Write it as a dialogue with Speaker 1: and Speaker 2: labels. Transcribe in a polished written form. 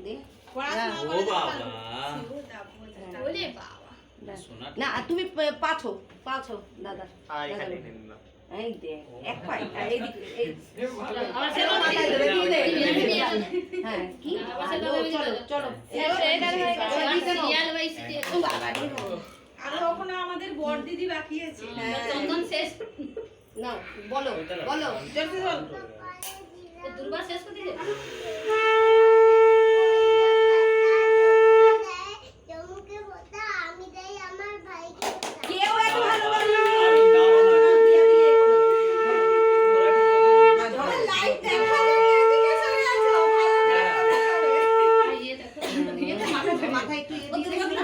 Speaker 1: দে
Speaker 2: ও বাবা
Speaker 3: ওরে বাবা
Speaker 2: সোনা
Speaker 1: না তুমি পাছো দাদা এই দে এক পাই এই দিকে এই
Speaker 3: আবার সেটা
Speaker 1: মাথায় ধরে দিয়ে দে হ্যাঁ কি চলো
Speaker 3: সিরিয়াল ওয়াইজ
Speaker 1: বাবা রে
Speaker 4: আর ওখানে আমাদের বড় দিদি বাকি আছে
Speaker 3: চন্দন শেষ
Speaker 1: না বলো
Speaker 4: জলদি বল
Speaker 3: দুর্বার শেষ করে দিলে
Speaker 1: কেউ এত ভালোবাসে লাইভ দেখা এদিকে চলে আসো
Speaker 3: ইয়ে দেখো
Speaker 1: মাথা একটু এদিকে